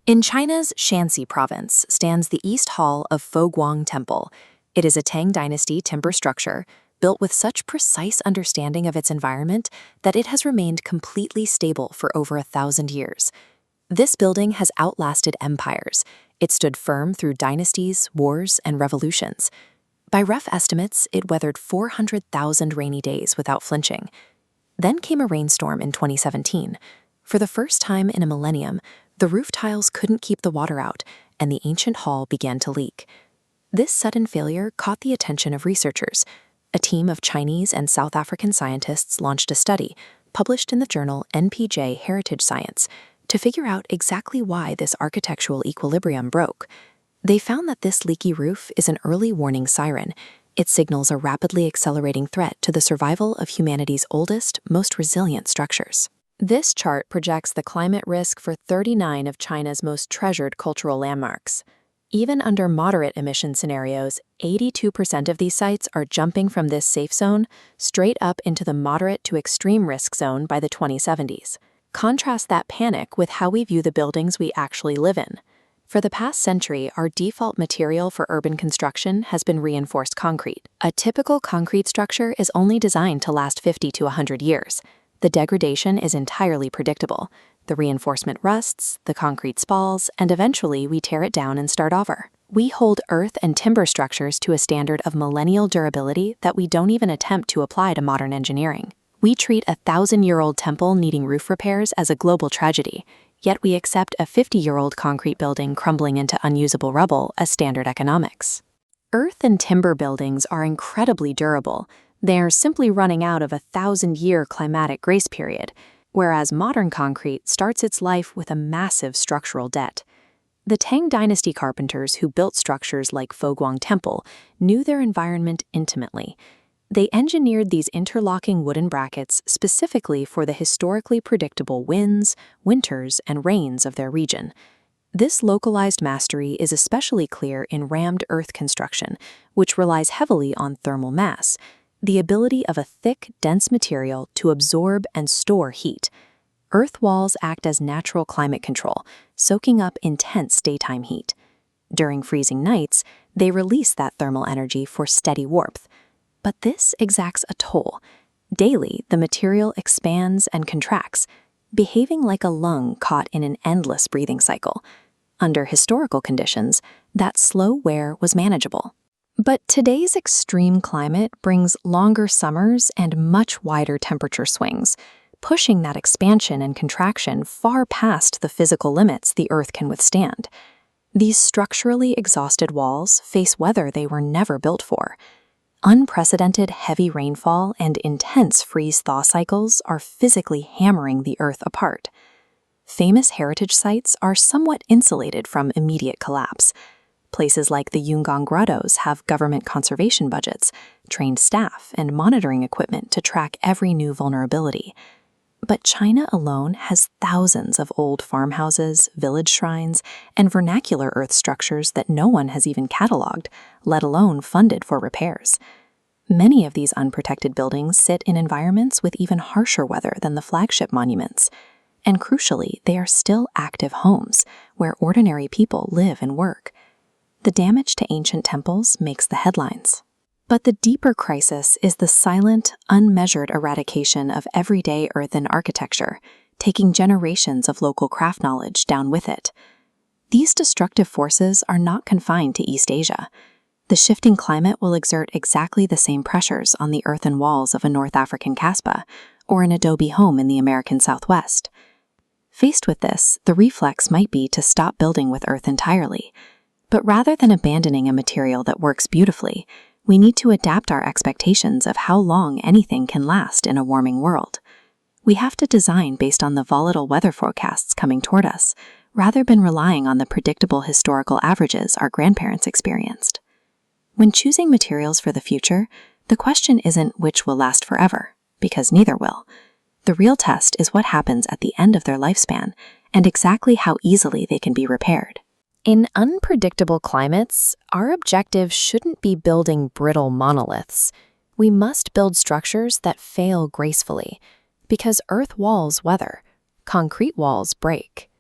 In China's Shanxi province stands the East Hall of Foguang Temple. It is a Tang Dynasty timber structure built with such precise understanding of its environment that it has remained completely stable for over 1,000 years. This building has outlasted empires. It stood firm through dynasties, wars, and revolutions. By rough estimates, it weathered 400,000 rainy days without flinching. Then came a rainstorm in 2017. For the first time in a millennium, the roof tiles couldn't keep the water out, and the ancient hall began to leak. This sudden failure caught the attention of researchers. A team of Chinese and South African scientists launched a study, published in the journal NPJ Heritage Science, to figure out exactly why this architectural equilibrium broke. They found that this leaky roof is an early warning siren. It signals a rapidly accelerating threat to the survival of humanity's oldest, most resilient structures. This chart projects the climate risk for 39 of China's most treasured cultural landmarks. Even under moderate emission scenarios, 82% of these sites are jumping from this safe zone straight up into the moderate to extreme risk zone by the 2070s. Contrast that panic with how we view the buildings we actually live in. For the past century, our default material for urban construction has been reinforced concrete. A typical concrete structure is only designed to last 50 to 100 years. The degradation is entirely predictable. The reinforcement rusts, the concrete spalls, and eventually we tear it down and start over. We hold earth and timber structures to a standard of millennial durability that we don't even attempt to apply to modern engineering. We treat a 1,000-year-old temple needing roof repairs as a global tragedy, yet we accept a 50-year-old concrete building crumbling into unusable rubble as standard economics. Earth and timber buildings are incredibly durable. They are simply running out of a 1,000-year climatic grace period, whereas modern concrete starts its life with a massive structural debt. The Tang Dynasty carpenters who built structures like Foguang Temple knew their environment intimately. They engineered these interlocking wooden brackets specifically for the historically predictable winds, winters, and rains of their region. This localized mastery is especially clear in rammed earth construction, which relies heavily on thermal mass, the ability of a thick, dense material to absorb and store heat. Earth walls act as natural climate control, soaking up intense daytime heat. During freezing nights, they release that thermal energy for steady warmth. But this exacts a toll. Daily, the material expands and contracts, behaving like a lung caught in an endless breathing cycle. Under historical conditions, that slow wear was manageable. But today's extreme climate brings longer summers and much wider temperature swings, pushing that expansion and contraction far past the physical limits the Earth can withstand. These structurally exhausted walls face weather they were never built for. Unprecedented heavy rainfall and intense freeze-thaw cycles are physically hammering the Earth apart. Famous heritage sites are somewhat insulated from immediate collapse. Places like the Yungang Grottos have government conservation budgets, trained staff, and monitoring equipment to track every new vulnerability. But China alone has thousands of old farmhouses, village shrines, and vernacular earth structures that no one has even cataloged, let alone funded for repairs. Many of these unprotected buildings sit in environments with even harsher weather than the flagship monuments. And crucially, they are still active homes where ordinary people live and work. The damage to ancient temples makes the headlines. But the deeper crisis is the silent, unmeasured eradication of everyday earthen architecture, taking generations of local craft knowledge down with it. These destructive forces are not confined to East Asia. The shifting climate will exert exactly the same pressures on the earthen walls of a North African kasbah or an adobe home in the American Southwest. Faced with this, the reflex might be to stop building with earth entirely. But rather than abandoning a material that works beautifully, we need to adapt our expectations of how long anything can last in a warming world. We have to design based on the volatile weather forecasts coming toward us, rather than relying on the predictable historical averages our grandparents experienced. When choosing materials for the future, the question isn't which will last forever, because neither will. The real test is what happens at the end of their lifespan, and exactly how easily they can be repaired. In unpredictable climates, our objective shouldn't be building brittle monoliths. We must build structures that fail gracefully, because earth walls weather, concrete walls break.